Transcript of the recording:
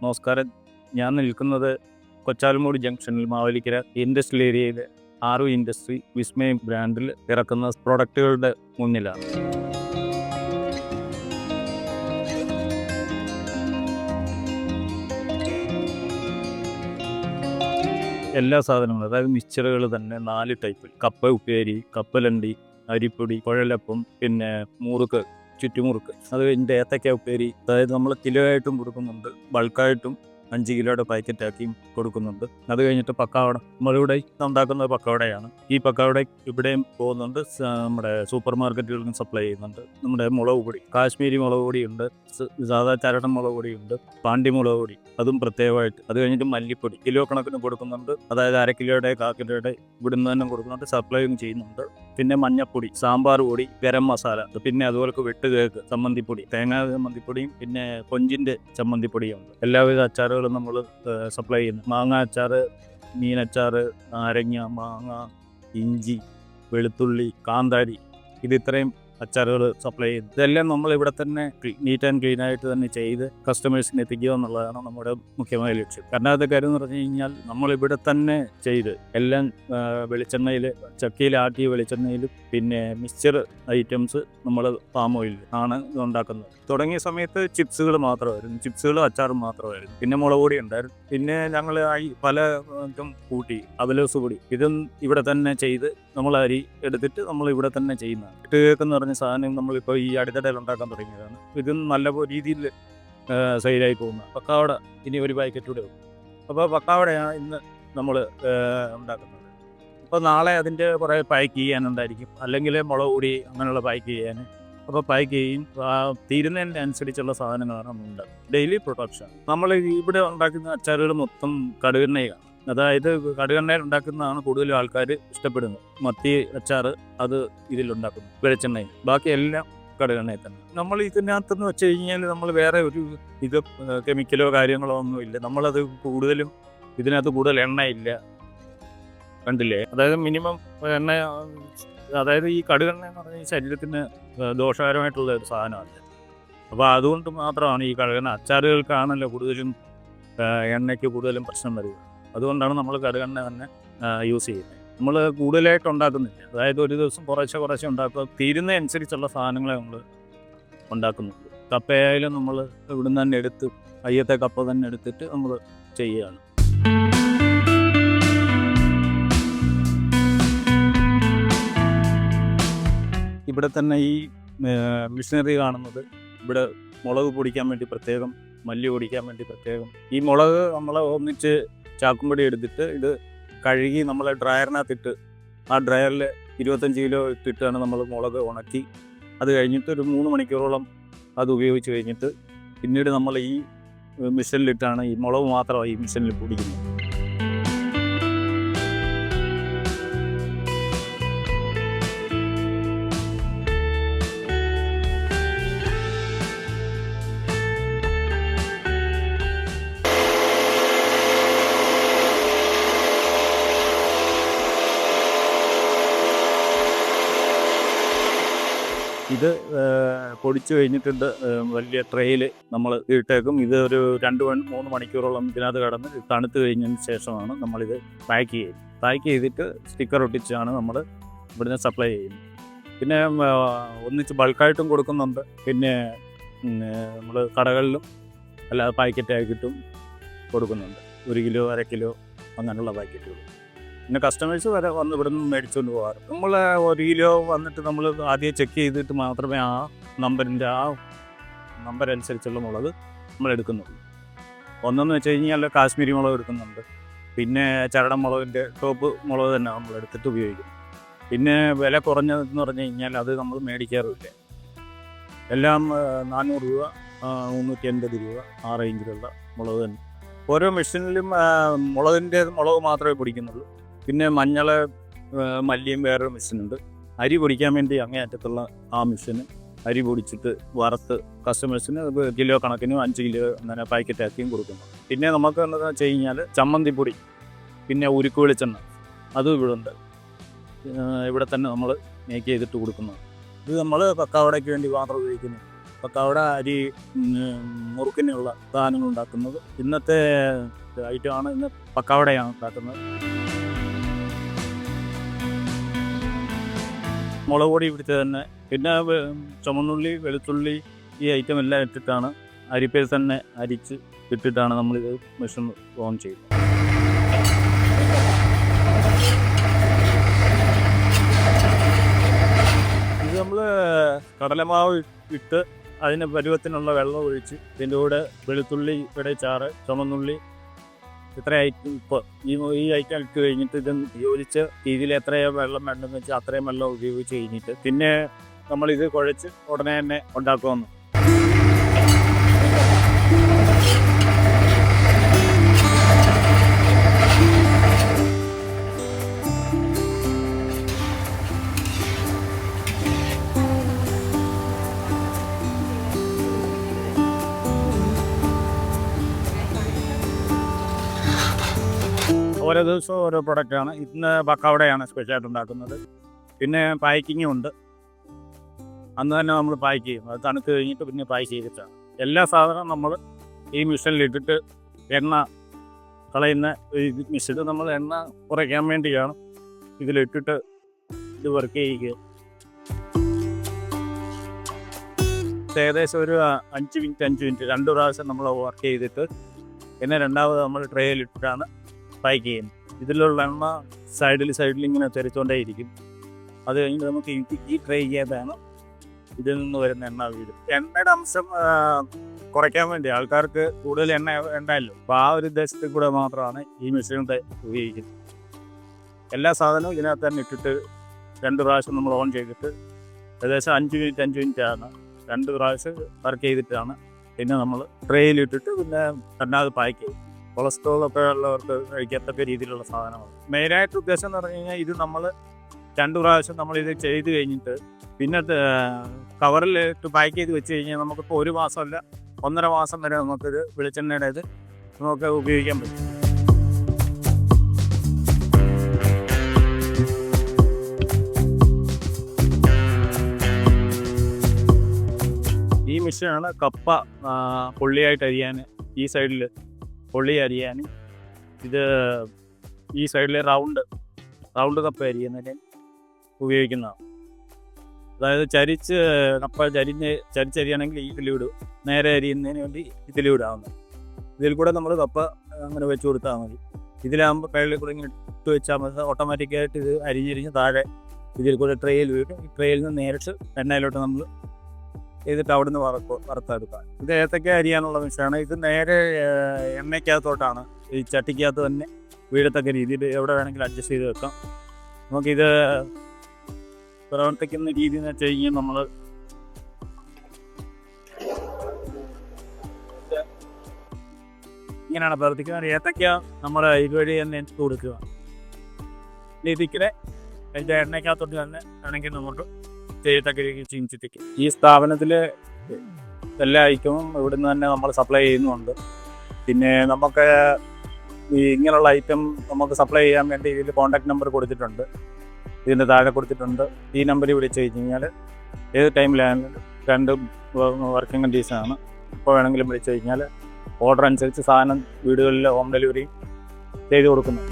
നമസ്കാരം. ഞാൻ നിൽക്കുന്നത് കൊച്ചാലുമൂട് ജംഗ്ഷനിൽ മാവേലിക്കര ഇൻഡസ്ട്രിയൽ ഏരിയയിൽ ആറു ഇൻഡസ്ട്രി വിസ്മയം ബ്രാൻഡിൽ ഇറക്കുന്ന പ്രൊഡക്റ്റുകളുടെ മുന്നിലാണ്. എല്ലാ സാധനങ്ങളും, അതായത് മിക്സ്ചറുകൾ തന്നെ 4 ടൈപ്പിൽ: കപ്പ ഉപ്പേരി, കപ്പലണ്ടി, അരിപ്പൊടി, കുഴലപ്പം, പിന്നെ മുറുക്ക്, ചുറ്റുമുറുക്ക്, അത് കഴിഞ്ഞിട്ട് ഏത്തക്ക ഉപ്പേരി. അതായത് നമ്മൾ കിലോ ആയിട്ടും കൊടുക്കുന്നുണ്ട്, ബൾക്കായിട്ടും 5 കിലോയുടെ പാക്കറ്റാക്കിയും കൊടുക്കുന്നുണ്ട്. അത് കഴിഞ്ഞിട്ട് പക്കാവട, നമ്മളിവിടെ ഉണ്ടാക്കുന്ന പക്കാവടയാണ്. ഈ പക്കാവട ഇവിടെയും പോകുന്നുണ്ട്, നമ്മുടെ സൂപ്പർ മാർക്കറ്റുകളിലും സപ്ലൈ ചെയ്യുന്നുണ്ട്. നമ്മുടെ മുളക് പൊടി, കാശ്മീരി മുളക് പൊടിയുണ്ട്, സാധാ ചരടൻ മുളക് പൊടിയുണ്ട്, പാണ്ടി മുളക് പൊടി, അതും പ്രത്യേകമായിട്ട്. അത് കഴിഞ്ഞിട്ട് മല്ലിപ്പൊടി കിലോ കണക്കിന് കൊടുക്കുന്നുണ്ട്, അതായത് 1/2 കിലോയുടെ 1/4 കിലോയുടെ ഇവിടുന്ന് തന്നെ കൊടുക്കുന്നുണ്ട്, സപ്ലൈയും ചെയ്യുന്നുണ്ട്. പിന്നെ മഞ്ഞപ്പൊടി, സാമ്പാർ പൊടി, ഗരം മസാല, പിന്നെ അതുപോലെ വെട്ടുകേക്ക്, ചമ്മന്തിപ്പൊടി, തേങ്ങാ ചമ്മന്തിപ്പൊടിയും പിന്നെ കൊഞ്ചിൻ്റെ ചമ്മന്തിപ്പൊടിയുണ്ട്. എല്ലാവിധ അച്ചാറുകളും നമ്മൾ സപ്ലൈ ചെയ്യുന്നു. മാങ്ങ അച്ചാറ്, മീനച്ചാറ്, നാരങ്ങ, മാങ്ങ, ഇഞ്ചി, വെളുത്തുള്ളി, കാന്താരി, ഇത് ഇത്രയും അച്ചാറുകൾ സപ്ലൈ ചെയ്യുന്നു. ഇതെല്ലാം നമ്മൾ ഇവിടെ തന്നെ നീറ്റ് ആൻഡ് ക്ലീൻ ആയിട്ട് തന്നെ ചെയ്ത് കസ്റ്റമേഴ്സിന് എത്തിക്കുക എന്നുള്ളതാണ് നമ്മുടെ മുഖ്യമായ ലക്ഷ്യം. രണ്ടാമത്തെ കാര്യം എന്ന് പറഞ്ഞു കഴിഞ്ഞാൽ, നമ്മളിവിടെ തന്നെ ചെയ്ത് എല്ലാം വെളിച്ചെണ്ണയിൽ, ചക്കയിലാട്ടിയ വെളിച്ചെണ്ണയിലും പിന്നെ മിക്സ്ചർ ഐറ്റംസ് നമ്മൾ പാം ഓയിൽ ആണ് ഉണ്ടാക്കുന്നത്. തുടങ്ങിയ സമയത്ത് ചിപ്സുകൾ മാത്രമായിരുന്നു, ചിപ്സുകളും അച്ചാറും മാത്രമായിരുന്നു. പിന്നെ മുളക് പൊടി ഉണ്ടായിരുന്നു. പിന്നെ ഞങ്ങൾ പല ഇതും കൂട്ടി, അവലോസ് പൊടി, ഇതും ഇവിടെ തന്നെ ചെയ്ത് നമ്മൾ അരി എടുത്തിട്ട് നമ്മൾ ഇവിടെ തന്നെ ചെയ്യുന്നതാണ്. കേക്ക് എന്ന് പറഞ്ഞ സാധനം നമ്മളിപ്പോൾ ഈ അടുത്തിടയിൽ ഉണ്ടാക്കാൻ തുടങ്ങിയതാണ്. ഇതും നല്ല രീതിയിൽ സെയിലായി പോകുന്ന പക്കാവട ഇനി ഒരു പാക്കറ്റ് കൂടെ വെക്കും. അപ്പോൾ പക്കാവടയാണ് ഇന്ന് നമ്മൾ ഉണ്ടാക്കുന്നത്. അപ്പോൾ നാളെ അതിൻ്റെ കുറേ പാക്ക് ചെയ്യാനുണ്ടായിരിക്കും, അല്ലെങ്കിൽ മുളക് പൊടി അങ്ങനെയുള്ള പാക്ക് ചെയ്യാൻ. അപ്പോൾ പാക്ക് ചെയ്യും. തീരുന്നതിൻ്റെ അനുസരിച്ചുള്ള സാധനങ്ങളാണ് നമ്മളുണ്ടാകും. Daily production. നമ്മൾ ഇവിടെ ഉണ്ടാക്കുന്ന അച്ചാറുകൾ മൊത്തം കടുകെണ്ണയാണ്, അതായത് കടുകെണ്ണയിൽ ഉണ്ടാക്കുന്നതാണ് കൂടുതലും ആൾക്കാർ ഇഷ്ടപ്പെടുന്നത്. മത്തി അച്ചാറ് അത് ഇതിലുണ്ടാക്കുന്നു വെളിച്ചെണ്ണയിൽ, ബാക്കി എല്ലാം കടുകെണ്ണയിൽ തന്നെ. നമ്മൾ ഇതിനകത്തെന്ന് വെച്ച് കഴിഞ്ഞാൽ നമ്മൾ വേറെ ഒരു കെമിക്കലോ കാര്യങ്ങളോ ഒന്നുമില്ല. നമ്മളത് കൂടുതലും ഇതിനകത്ത് കൂടുതൽ എണ്ണയില്ല, കണ്ടില്ലേ? അതായത് മിനിമം എണ്ണ, അതായത് ഈ കടുകെണ്ണ എന്ന് പറഞ്ഞാൽ ശരീരത്തിന് ദോഷകരമായിട്ടുള്ള ഒരു സാധനമല്ല. അപ്പോൾ അതുകൊണ്ട് മാത്രമാണ് ഈ കടുകെണ്ണ, അച്ചാറുകൾക്കാണല്ലോ കൂടുതലും എണ്ണയ്ക്ക് കൂടുതലും പ്രശ്നം വരിക. അതുകൊണ്ടാണ് നമ്മൾ കടുകെണ്ണ തന്നെ യൂസ് ചെയ്യുന്നത്. നമ്മൾ കൂടുതലായിട്ട് ഉണ്ടാക്കുന്നില്ല, അതായത് ഒരു ദിവസം കുറേശ്ശെ ഉണ്ടാക്കുക, തീരുന്ന അനുസരിച്ചുള്ള സാധനങ്ങളെ നമ്മൾ ഉണ്ടാക്കുന്നുള്ളൂ. കപ്പയായാലും നമ്മൾ ഇവിടുന്ന് തന്നെ എടുത്ത്, അയ്യത്തെ കപ്പ തന്നെ എടുത്തിട്ട് നമ്മൾ ചെയ്യുകയാണ്. ഇവിടെ തന്നെ ഈ മിഷനറി കാണുന്നത്, ഇവിടെ മുളക് പൊടിക്കാൻ വേണ്ടി പ്രത്യേകം, മല്ലി പൊടിക്കാൻ വേണ്ടി പ്രത്യേകം. ഈ മുളക് നമ്മൾ ഒന്നിച്ച് ചാക്കുംപടി എടുത്തിട്ട് ഇത് കഴുകി നമ്മൾ ഡ്രയറിനകത്തിട്ട്, ആ ഡ്രയറിൽ 25 കിലോ ഇട്ടിട്ടാണ് നമ്മൾ മുളക് ഉണക്കി. അത് കഴിഞ്ഞിട്ട് ഒരു 3 മണിക്കൂറോളം അത് ഉപയോഗിച്ച് കഴിഞ്ഞിട്ട് പിന്നീട് നമ്മൾ ഈ മിഷനിലിട്ടാണ് ഈ മുളക് മാത്രമാണ് ഈ മിഷനിൽ പൊടിക്കുന്നത്. ഇത് പൊടിച്ചു കഴിഞ്ഞിട്ടുണ്ട്, വലിയ ട്രെയിൽ നമ്മൾ ഇട്ടേക്കും. ഇത് ഒരു 2-3 മണിക്കൂറോളം ഇതിനകത്ത് കിടന്ന് തണുത്ത് കഴിഞ്ഞതിന് ശേഷമാണ് നമ്മളിത് പാക്ക് ചെയ്യുന്നത്. പാക്ക് ചെയ്തിട്ട് സ്റ്റിക്കർ ഒട്ടിച്ചാണ് നമ്മൾ ഇവിടുന്ന് സപ്ലൈ ചെയ്യുന്നത്. പിന്നെ ഒന്നിച്ച് ബൾക്കായിട്ടും കൊടുക്കുന്നുണ്ട്, പിന്നെ നമ്മൾ കടകളിലും അല്ലാതെ പാക്കറ്റാക്കിയിട്ടും കൊടുക്കുന്നുണ്ട്. 1 കിലോ 1/2 കിലോ അങ്ങനെയുള്ള പാക്കറ്റുകൾ. പിന്നെ കസ്റ്റമേഴ്സ് വരെ വന്ന് ഇവിടെ നിന്ന് മേടിച്ചുകൊണ്ട് പോകാറ്. നമ്മൾ 1 കിലോ വന്നിട്ട് നമ്മൾ ആദ്യം ചെക്ക് ചെയ്തിട്ട് മാത്രമേ ആ നമ്പർ അനുസരിച്ചുള്ള മുളക് നമ്മൾ എടുക്കുന്നുള്ളൂ. ഒന്നെന്ന് വെച്ച് കഴിഞ്ഞാൽ കാശ്മീരി മുളക് എടുക്കുന്നുണ്ട്, പിന്നെ ചരടൻ മുളകിൻ്റെ ടോപ്പ് മുളക് തന്നെ നമ്മൾ എടുത്തിട്ട് ഉപയോഗിക്കുന്നു. പിന്നെ വില കുറഞ്ഞതെന്ന് പറഞ്ഞു കഴിഞ്ഞാൽ അത് നമ്മൾ മേടിക്കാറുമില്ല. എല്ലാം 400 രൂപ, 380 രൂപ, ആ റേഞ്ചിലുള്ള മുളക് തന്നെ. ഓരോ മെഷീനിലും മുളക് മാത്രമേ പൊടിക്കുന്നുള്ളൂ. പിന്നെ മഞ്ഞൾ, മല്ലിയും വേറൊരു മെഷീനുണ്ട്. അരി പൊടിക്കാൻ വേണ്ടി അങ്ങേയറ്റത്തുള്ള ആ മെഷീന് അരി പൊടിച്ചിട്ട് വറുത്ത് കസ്റ്റമേഴ്സിന് കിലോ കണക്കിന് 5 കിലോ അങ്ങനെ പാക്കറ്റാക്കിയും കൊടുക്കുന്നു. പിന്നെ നമുക്ക് എന്താണെന്ന് വെച്ച് കഴിഞ്ഞാൽ ചമ്മന്തിപ്പൊടി, പിന്നെ ഉരുക്ക് വെളിച്ചെണ്ണ, അതും ഇവിടെ ഉണ്ട്. ഇവിടെ തന്നെ നമ്മൾ മേക്ക് ചെയ്തിട്ട് കൊടുക്കുന്നത്. ഇത് നമ്മൾ പക്കാവടയ്ക്ക് വേണ്ടി മാത്രം ഉപയോഗിക്കുന്നു. പക്കവട അരി മുറുക്കിനുള്ള സാധനങ്ങൾ ഉണ്ടാക്കുന്നത്. ഇന്നത്തെ ഐറ്റമാണ് ഇന്ന് പക്കവടയാണ് ഉണ്ടാക്കുന്നത്. മുളക് പൊടി ഇവിടുത്തെ തന്നെ, പിന്നെ ചുമന്നുള്ളി, വെളുത്തുള്ളി, ഈ ഐറ്റം എല്ലാം ഇട്ടിട്ടാണ് അരിപ്പയിൽ തന്നെ അരിച്ച് ഇട്ടിട്ടാണ് നമ്മളിത് മെഷീൻ ഓൺ ചെയ്യുന്നത്. ഇത് നമ്മൾ കടലമാവ് ഇട്ട് അതിന് പരുവത്തിനുള്ള വെള്ളം ഒഴിച്ച് ഇതിൻ്റെ കൂടെ വെളുത്തുള്ളി, ചാറ്, ചുമന്നുള്ളി, ഇത്ര ഐറ്റം ഇപ്പോൾ ഈ ഐറ്റം ഇട്ട് കഴിഞ്ഞിട്ട് ഇത് യോജിച്ച് രീതിയിൽ എത്രയോ വെള്ളം വേണ്ടെന്ന് വെച്ചാൽ അത്രയും വെള്ളം ഉപയോഗിച്ച് കഴിഞ്ഞിട്ട് പിന്നെ നമ്മളിത് കുഴച്ച് ഉടനെ തന്നെ ഉണ്ടാക്കുമെന്ന്. ഓരോ ദിവസവും ഓരോ പ്രൊഡക്റ്റാണ്. ഇന്ന് പക്കവടയാണ് സ്പെഷ്യലായിട്ട് ഉണ്ടാക്കുന്നത്. പിന്നെ പാക്കിങ്ങും ഉണ്ട്. അന്ന് തന്നെ നമ്മൾ പാക്ക് ചെയ്യും. അത് തണുത്ത് കഴിഞ്ഞിട്ട് പിന്നെ പാക്ക് ചെയ്തിട്ടാണ്. എല്ലാ സാധനവും നമ്മൾ ഈ മിഷനിലിട്ടിട്ട് എണ്ണ കളയുന്ന മിഷന് നമ്മൾ എണ്ണ കുറയ്ക്കാൻ വേണ്ടിയാണ് ഇതിലിട്ടിട്ട് ഇത് വർക്ക് ചെയ്യുക. ഏകദേശം ഒരു 5 മിനിറ്റ് 2 പ്രാവശ്യം നമ്മൾ വർക്ക് ചെയ്തിട്ട് പിന്നെ രണ്ടാമത് നമ്മൾ ട്രേയിലിട്ടിട്ടാണ് പാക്ക് ചെയ്യുന്നത്. ഇതിലുള്ള എണ്ണ സൈഡിൽ ഇങ്ങനെ തെറിച്ചുകൊണ്ടേ ഇരിക്കും. അത് കഴിഞ്ഞ് നമുക്ക് ഈ ട്രൈ ചെയ്യാതാണ് ഇതിൽ നിന്ന് വരുന്ന എണ്ണ വീഴും. എണ്ണയുടെ അംശം കുറയ്ക്കാൻ വേണ്ടി ആൾക്കാർക്ക് കൂടുതൽ എണ്ണയല്ലോ, അപ്പോൾ ആ ഒരു ഉദ്ദേശത്തിൽ കൂടെ മാത്രമാണ് ഈ മെഷീൻ ഉപയോഗിക്കുന്നത്. എല്ലാ സാധനവും ഇതിനകത്ത് തന്നെ ഇട്ടിട്ട് 2 പ്രാവശ്യം നമ്മൾ ഓൺ ചെയ്തിട്ട് ഏകദേശം 5 മിനിറ്റ് ആണ് 2 പ്രാവശ്യം വർക്ക് ചെയ്തിട്ടാണ് പിന്നെ നമ്മൾ ട്രേയിലിട്ടിട്ട് പിന്നെ രണ്ടാമത് പാക്ക് ചെയ്യും. കൊളസ്ട്രോളൊക്കെ ഉള്ളവർക്ക് കഴിക്കത്തക്ക രീതിയിലുള്ള സാധനമാണ്. മെയിനായിട്ട് ഉദ്ദേശം എന്ന് പറഞ്ഞു കഴിഞ്ഞാൽ ഇത് നമ്മൾ 2 പ്രാവശ്യം നമ്മളിത് ചെയ്ത് കഴിഞ്ഞിട്ട് പിന്നെ കവറിലിട്ട് പാക്ക് ചെയ്ത് വെച്ച് കഴിഞ്ഞാൽ നമുക്കിപ്പോൾ 1 മാസമല്ല 1.5 മാസം വരെ നമുക്കിത് വെളിച്ചെണ്ണയുടെ ഇത് നമുക്ക് ഉപയോഗിക്കാൻ പറ്റും. ഈ മെഷീനാണ് കപ്പ പൊള്ളിയായിട്ട് അരിയാൻ, ഈ സൈഡിൽ പൊള്ളി അരിയാൻ, ഇത് ഈ സൈഡിൽ റൗണ്ട് കപ്പ അരിയുന്നതിന് ഉപയോഗിക്കുന്നതാണ്. അതായത് കപ്പ ചരിച്ചരിയാണെങ്കിൽ ഇതിലിടും, നേരെ അരിയുന്നതിന് വേണ്ടി ഇതിലിടാവുന്നത്. ഇതിൽ കൂടെ നമ്മൾ കപ്പ അങ്ങനെ വെച്ച് കൊടുത്താൽ മതി. ഇതിലാകുമ്പോൾ കയ്യിൽ കൂടെ ഇങ്ങനെ ഇട്ട് വെച്ചാൽ മതി. ഓട്ടോമാറ്റിക്കായിട്ട് ഇത് അരിഞ്ഞിരിഞ്ഞ് താഴെ ഇതിൽ കൂടെ ട്രേയിൽ വീഴും. ഈ ട്രേയിൽ നിന്ന് നേരിട്ട് എണ്ണയിലോട്ട് നമ്മൾ ചെയ്തിട്ട് അവിടെ നിന്ന് വറുത്തെടുക്കാം. ഇത് ഏത്തക്ക അരിയാനുള്ള മെഷീനാണ്. ഇത് നേരെ എണ്ണയ്ക്കകത്തോട്ടാണ്, ഈ ചട്ടിക്കകത്ത് തന്നെ വീഴത്തക്ക രീതിയിൽ എവിടെ വേണമെങ്കിലും അഡ്ജസ്റ്റ് ചെയ്ത് വെക്കാം. നമുക്കിത് പ്രവർത്തിക്കുന്ന രീതി എന്ന് വെച്ച് കഴിഞ്ഞാൽ നമ്മൾ ഇങ്ങനെയാണ് പ്രവർത്തിക്കുന്നത്. ഏത്തക്ക നമ്മൾ ഇതുവഴി തന്നെ എടുത്ത് കൊടുക്കുക. ഇതിക്കടെ അതിൻ്റെ എണ്ണയ്ക്കകത്തോട്ട് തന്നെ വേണമെങ്കിൽ നമുക്ക് ചെയ്യത്തക്ക രീതിയിൽ ചീഞ്ചിട്ടിക്ക്. ഈ സ്ഥാപനത്തിൽ എല്ലാ ഐറ്റവും ഇവിടുന്ന് തന്നെ നമ്മൾ സപ്ലൈ ചെയ്യുന്നുണ്ട്. പിന്നെ നമുക്ക് ഈ ഇങ്ങനെയുള്ള ഐറ്റം നമുക്ക് സപ്ലൈ ചെയ്യാൻ വേണ്ടി ഇതിൽ കോൺടാക്ട് നമ്പർ കൊടുത്തിട്ടുണ്ട്, ഇതിൻ്റെ താഴെ കൊടുത്തിട്ടുണ്ട്. ഈ നമ്പറിൽ വിളിച്ച് കഴിഞ്ഞാൽ ഏത് ടൈമിലാണെങ്കിലും 2 വർക്കിംഗ് കണ്ടീഷനാണ്. ഇപ്പോൾ വേണമെങ്കിലും വിളിച്ച് കഴിഞ്ഞാൽ ഓർഡർ അനുസരിച്ച് സാധനം വീടുകളിൽ ഹോം ഡെലിവറി ചെയ്ത് കൊടുക്കുന്നു.